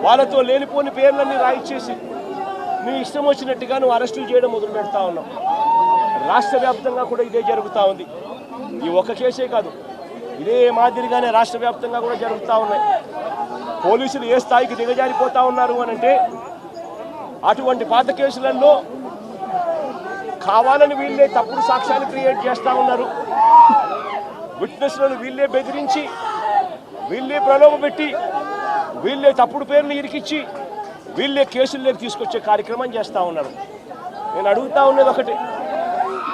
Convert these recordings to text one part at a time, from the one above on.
వాళ్ళతో లేనిపోని పేర్లన్నీ రాయిచ్చేసి నీ ఇష్టం వచ్చినట్టుగా నువ్వు అరెస్టులు చేయడం మొదలు పెడతా ఉన్నావు. రాష్ట్ర వ్యాప్తంగా కూడా ఇదే జరుగుతూ ఉంది. ఈ ఒక్క కేసే కాదు, ఇదే మాదిరిగానే రాష్ట్ర వ్యాప్తంగా కూడా జరుగుతూ ఉన్నాయి. పోలీసులు ఏ స్థాయికి దిగజారిపోతా ఉన్నారు అని అంటే, అటువంటి పాత కేసులలో కావాలని వీళ్ళే తప్పుడు సాక్ష్యాలు క్రియేట్ చేస్తూ ఉన్నారు. విట్నెస్లను వీళ్ళే బెదిరించి, వీళ్ళే ప్రలోభపెట్టి, వీళ్ళే తప్పుడు పేర్లు ఇరికిచ్చి, వీళ్ళే కేసుల్లోకి తీసుకొచ్చే కార్యక్రమం చేస్తూ ఉన్నారు. నేను అడుగుతా ఉన్నది ఒకటి,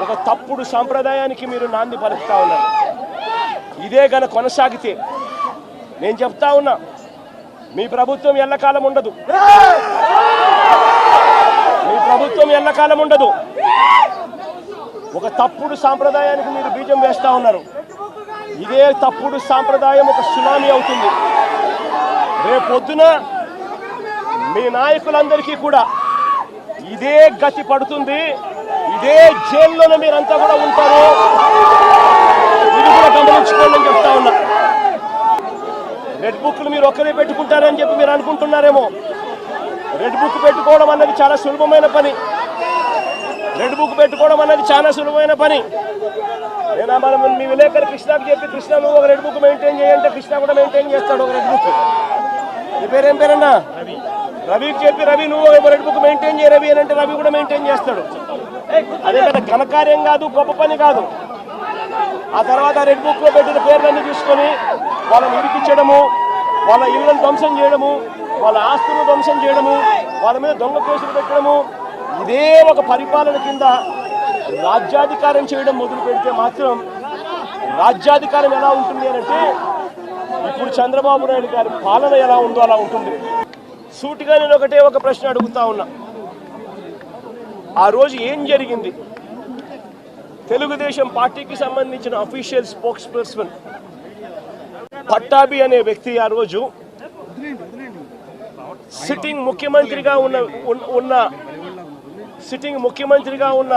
ఒక తప్పుడు సాంప్రదాయానికి మీరు నాంది పలుకుతా ఉన్నారు. ఇదే గన కొనసాగితే నేను చెప్తా ఉన్నా, మీ ప్రభుత్వం ఎల్లకాలం ఉండదు. మీ ప్రభుత్వం ఎల్లకాలం ఉండదు. ఒక తప్పుడు సాంప్రదాయానికి మీరు బీజం వేస్తూ ఉన్నారు. ఇదే తప్పుడు సాంప్రదాయం ఒక సునామీ అవుతుంది. రేపొద్దున మీ నాయకులందరికీ కూడా ఇదే గతి పడుతుంది. ఇదే జైల్లోనే మీరంతా కూడా ఉంటారు. ఇది కూడా గమనించుకోండి చెప్తా ఉన్నా. రెడ్ బుక్లు మీరు ఒక్కరే పెట్టుకుంటారని చెప్పి మీరు అనుకుంటున్నారేమో. రెడ్ బుక్ పెట్టుకోవడం అన్నది చాలా సులభమైన పని. రెడ్ బుక్ పెట్టుకోవడం అన్నది చాలా సులభమైన పని. నేను మనం మీ విలేకరు కృష్ణకు చెప్పి, కృష్ణ నువ్వు ఒక రెడ్ బుక్ మెయింటైన్ చేయంటే కృష్ణ కూడా మెయింటైన్ చేస్తాడు ఒక రెడ్ బుక్. నీ పేరేం పేరన్నా? రవికి చెప్పి, రవి నువ్వు ఒక రెడ్ బుక్ మెయింటైన్ చేయ రవి అని అంటే రవి కూడా మెయింటైన్ చేస్తాడు. అదే కదా ఘనకార్యం కాదు, గొప్ప పని కాదు. ఆ తర్వాత రెడ్ బుక్ లో పెట్టిన పేర్లన్నీ తీసుకొని వాళ్ళని ఇరికించడము, వాళ్ళ ఇళ్లను ధ్వంసం చేయడము, వాళ్ళ ఆస్తులను ధ్వంసం చేయడము, వాళ్ళ మీద దొంగ కేసులు పెట్టడము, ఇదే ఒక పరిపాలన కింద రాజ్యాధికారం చేయడం మొదలు పెడితే మాత్రం రాజ్యాధికారం ఎలా ఉంటుంది అని అంటే, ఇప్పుడు చంద్రబాబు నాయుడు గారి పాలన ఎలా ఉందో అలా ఉంటుంది. సూటిగా నేను ఒకటే ఒక ప్రశ్న అడుగుతా ఉన్నా. ఆ రోజు ఏం జరిగింది? తెలుగుదేశం పార్టీకి సంబంధించిన అఫీషియల్ స్పోక్స్ పర్సన్ పట్టాభి అనే వ్యక్తి ఆ రోజు సిట్టింగ్ ముఖ్యమంత్రిగా ఉన్న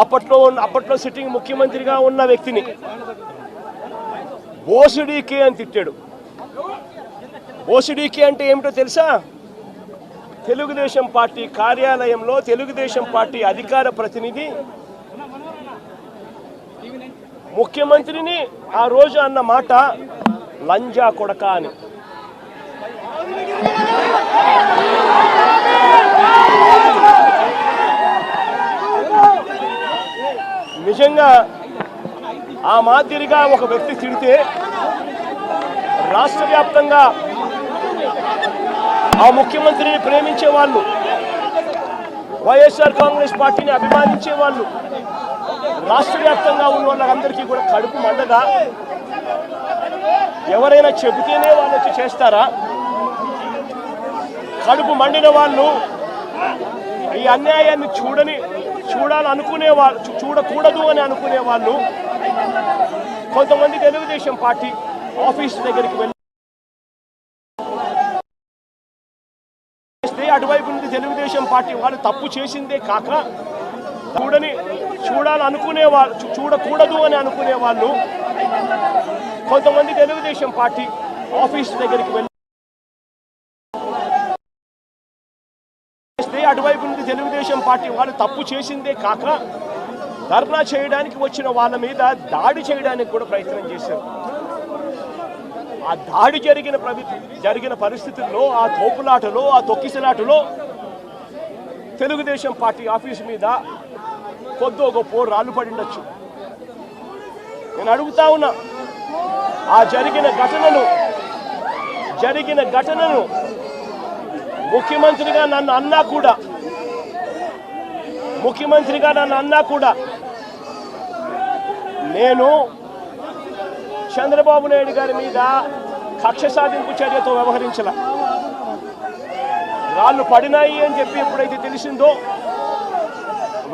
అప్పట్లో సిట్టింగ్ ముఖ్యమంత్రిగా ఉన్న వ్యక్తిని బోసిడీకే అని తిట్టాడు. బోసిడీకే అంటే ఏమిటో తెలుసా? తెలుగుదేశం పార్టీ కార్యాలయంలో తెలుగుదేశం పార్టీ అధికార ప్రతినిధి ముఖ్యమంత్రిని ఆ రోజు అన్న మాట లంజా కొడక అని. నిజంగా ఆ మాదిరిగా ఒక వ్యక్తి తిడితే రాష్ట్ర వ్యాప్తంగా ఆ ముఖ్యమంత్రిని ప్రేమించే వాళ్ళు, వైఎస్ఆర్ కాంగ్రెస్ పార్టీని అభిమానించే వాళ్ళు, రాష్ట్ర వ్యాప్తంగా ఉన్న వాళ్ళందరికీ కూడా కడుపు మండదా? ఎవరైనా చెబితేనే వాళ్ళు వచ్చి చేస్తారా? కడుపు మండిన వాళ్ళు, ఈ అన్యాయాన్ని చూడాలనుకునే వాళ్ళు, చూడకూడదు అని అనుకునే వాళ్ళు కొంతమంది తెలుగుదేశం పార్టీ ఆఫీస్ దగ్గరికి వెళ్ళి అటువైపు నుండి తెలుగుదేశం పార్టీ వాళ్ళు తప్పు చేసిందే కాక చూడాలనుకునే వాళ్ళు, చూడకూడదు అని అనుకునే వాళ్ళు కొంతమంది తెలుగుదేశం పార్టీ ఆఫీస్ దగ్గరికి వెళ్ళి అటువైపు నుండి తెలుగుదేశం పార్టీ వాళ్ళు తప్పు చేసిందే కాక ధర్నా చేయడానికి వచ్చిన వాళ్ళ మీద దాడి చేయడానికి కూడా ప్రయత్నం చేశారు. ఆ దాడి జరిగిన పరిస్థితుల్లో, ఆ తోపులాటలో, ఆ తొక్కిసలాటలో తెలుగుదేశం పార్టీ ఆఫీసు మీద కొద్దో గొప్ప రాళ్ళు పడిండొచ్చు. నేను అడుగుతా ఉన్నా, ఆ జరిగిన ఘటనను ముఖ్యమంత్రిగా నన్ను అన్నా కూడా నేను చంద్రబాబు నాయుడు గారి మీద కక్ష సాధింపు చర్యతో వ్యవహరించాల. రాళ్ళు పడినాయి అని చెప్పి ఎప్పుడైతే తెలిసిందో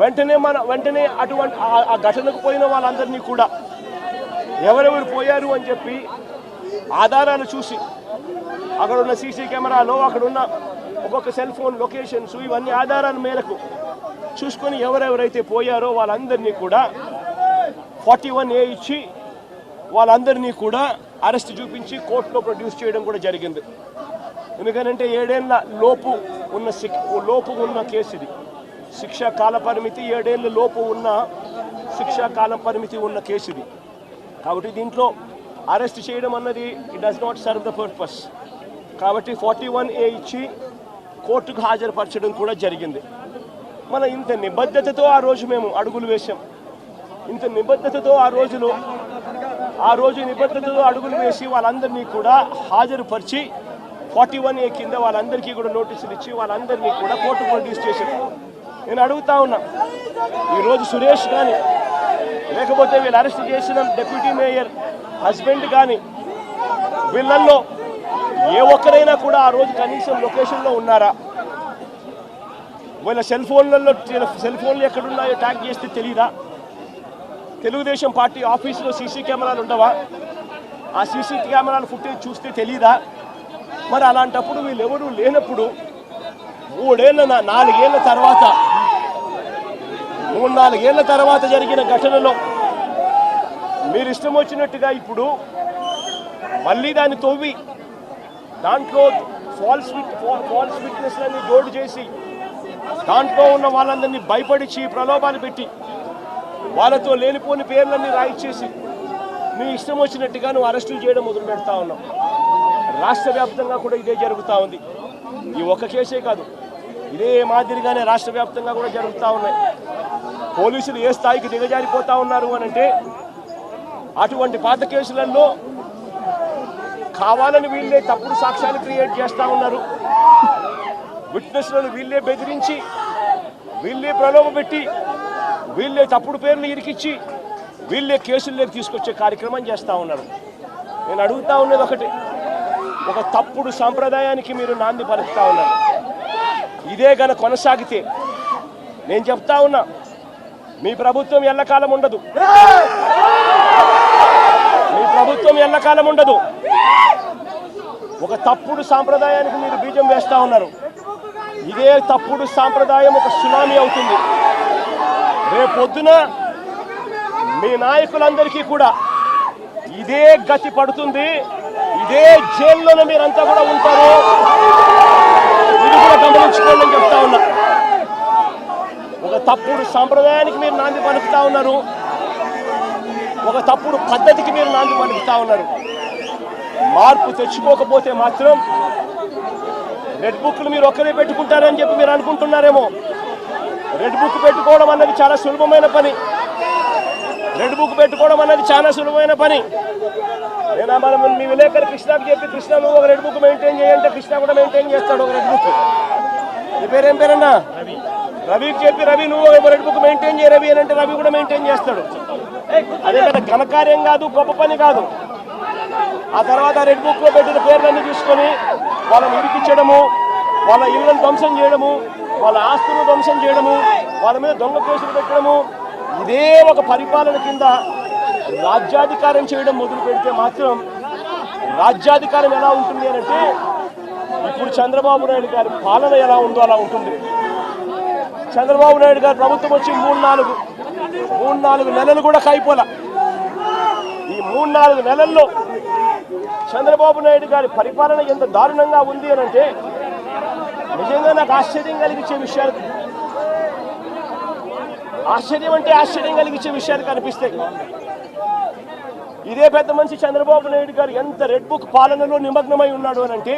వెంటనే అటువంటి ఆ ఘటనకు పోయిన వాళ్ళందరినీ కూడా ఎవరెవరు పోయారు అని చెప్పి ఆధారాలు చూసి, అక్కడున్న సీసీ కెమెరాలో, అక్కడున్న ఒక్కొక్క సెల్ ఫోన్ లొకేషన్స్, ఇవన్నీ ఆధారాల మేరకు చూసుకొని ఎవరెవరైతే పోయారో వాళ్ళందరినీ కూడా 41A ఇచ్చి వాళ్ళందరినీ కూడా అరెస్ట్ చూపించి కోర్టులో ప్రొడ్యూస్ చేయడం కూడా జరిగింది. ఎందుకంటే 7 ఏళ్ల లోపు ఉన్న కేసు ఇది. శిక్షా కాల పరిమితి 7 ఏళ్ల లోపు ఉన్న శిక్షా కాల పరిమితి ఉన్న కేసు ఇది. కాబట్టి దీంట్లో అరెస్ట్ చేయడం అన్నది it does not serve the purpose. కాబట్టి 41A ఇచ్చి కోర్టుకు హాజరుపరచడం కూడా జరిగింది. మన ఇంత నిబద్ధతతో ఆ రోజు మేము అడుగులు వేశాం. ఇంత నిబద్ధతతో ఆ రోజు నిబద్ధతతో అడుగులు వేసి వాళ్ళందరినీ కూడా హాజరుపరిచి 41A కింద వాళ్ళందరికీ కూడా నోటీసులు ఇచ్చి వాళ్ళందరినీ కూడా కోర్టు ప్రొడ్యూస్ చేశారు. నేను అడుగుతా ఉన్నా, ఈరోజు సురేష్ కానీ లేకపోతే వీళ్ళు అరెస్ట్ చేసిన డిప్యూటీ మేయర్ హస్బెండ్ కానీ వీళ్ళల్లో ఏ ఒక్కరైనా కూడా ఆ రోజు కనీసం లొకేషన్లో ఉన్నారా? వీళ్ళ సెల్ ఫోన్లు ఎక్కడున్నాయో ట్యాగ్ చేస్తే తెలీదా? తెలుగుదేశం పార్టీ ఆఫీసులో సీసీ కెమెరాలు ఉండవా? ఆ సీసీ కెమెరాల ఫుటేజ్ చూస్తే తెలీదా? మరి అలాంటప్పుడు వీళ్ళెవరూ లేనప్పుడు 4 ఏళ్ల తర్వాత జరిగిన ఘటనలో మీరు ఇష్టం వచ్చినట్టుగా ఇప్పుడు మళ్ళీ దాన్ని తవ్వి దాంట్లో ఫాల్స్ విట్నెస్లని జోడు చేసి దాంట్లో ఉన్న వాళ్ళందరినీ భయపడిచి ప్రలోభాలు పెట్టి వాళ్ళతో లేనిపోని పేర్లన్నీ రాయిచ్చేసి నీ ఇష్టం వచ్చినట్టుగా నువ్వు అరెస్టులు చేయడం మొదలు పెడతా ఉన్నావు. రాష్ట్ర వ్యాప్తంగా కూడా ఇదే జరుగుతూ ఉంది. ఈ ఒక్క కేసే కాదు, ఇదే మాదిరిగానే రాష్ట్ర వ్యాప్తంగా కూడా జరుగుతూ ఉన్నాయి. పోలీసులు ఏ స్థాయికి దిగజారిపోతా ఉన్నారు అని అంటే, అటువంటి పాత కేసులలో కావాలని వీళ్ళే తప్పుడు సాక్ష్యాలు క్రియేట్ చేస్తూ ఉన్నారు. విట్నెస్లను వీళ్ళే బెదిరించి, వీళ్ళే ప్రలోభపెట్టి, వీళ్ళే తప్పుడు పేర్లు ఇరికిచ్చి, వీళ్ళే కేసుల్లోకి తీసుకొచ్చే కార్యక్రమం చేస్తూ ఉన్నారు. నేను అడుగుతా ఉన్నది ఒకటి, ఒక తప్పుడు సాంప్రదాయానికి మీరు నాంది పలుకుతా ఉన్నారు. ఇదే గన కొనసాగితే నేను చెప్తా ఉన్నా, మీ ప్రభుత్వం ఎల్లకాలం ఉండదు. మీ ప్రభుత్వం ఎల్లకాలం ఉండదు. ఒక తప్పుడు సాంప్రదాయానికి మీరు బీజం వేస్తా ఉన్నారు. ఇదే తప్పుడు సాంప్రదాయం ఒక సునామీ అవుతుంది. రేపొద్దున మీ నాయకులందరికీ కూడా ఇదే గతి పడుతుంది. ఇదే జైల్లోనే మీరంతా కూడా ఉంటారు. ఇది కూడా గమనించుకోండి అని చెప్తా ఉన్నా. ఒక తప్పుడు సాంప్రదాయానికి మీరు నాంది పలుకుతా ఉన్నారు. ఒక తప్పుడు పద్ధతికి మీరు నాంది పలుకుతా ఉన్నారు. మార్పు తెచ్చుకోకపోతే మాత్రం రెడ్ బుక్లు మీరు ఒక్కరే పెట్టుకుంటారని చెప్పి మీరు అనుకుంటున్నారేమో. రెడ్ బుక్ పెట్టుకోవడం అన్నది చాలా సులభమైన పని. రెడ్ బుక్ పెట్టుకోవడం అన్నది చాలా సులభమైన పని. నేను మనం మీ విలేకరు కృష్ణకు చెప్పి, కృష్ణ నువ్వు ఒక రెడ్ బుక్ మెయింటైన్ చేయంటే కృష్ణ కూడా మెయింటైన్ చేస్తాడు ఒక రెడ్ బుక్. నీ పేరేం పేరన్నా? రవికి చెప్పి, రవి నువ్వు ఒక రెడ్ బుక్ మెయింటైన్ చేయ రవి అని అంటే రవి కూడా మెయింటైన్ చేస్తాడు. అదే కదా ఘనకార్యం కాదు, గొప్ప పని కాదు. ఆ తర్వాత రెడ్ బుక్లో పెట్టిన పేర్లన్నీ తీసుకొని వాళ్ళని ఇరికించడము, వాళ్ళ ఇళ్లను ధ్వంసం చేయడము, వాళ్ళ ఆస్తులను ధ్వంసం చేయడము, వాళ్ళ మీద దొంగ కేసులు పెట్టడము, ఇదే ఒక పరిపాలన కింద రాజ్యాధికారం చేయడం మొదలు పెడితే మాత్రం రాజ్యాధికారం ఎలా ఉంటుంది అని అంటే, ఇప్పుడు చంద్రబాబు నాయుడు గారి పాలన ఎలా ఉందో అలా ఉంటుంది. చంద్రబాబు నాయుడు గారి ప్రభుత్వం వచ్చి 3-4 నెలలు కూడా కాయిపోలా. ఈ 3-4 నెలల్లో చంద్రబాబు నాయుడు గారి పరిపాలన ఎంత దారుణంగా ఉంది అని అంటే నిజంగా నాకు ఆశ్చర్యం కలిగించే విషయాలు, ఆశ్చర్యం కలిగించే విషయాలు కనిపిస్తాయి. ఇదే పెద్ద మనిషి చంద్రబాబు నాయుడు గారు ఎంత రెడ్ బుక్ పాలనలో నిమగ్నమై ఉన్నాడు అని అంటే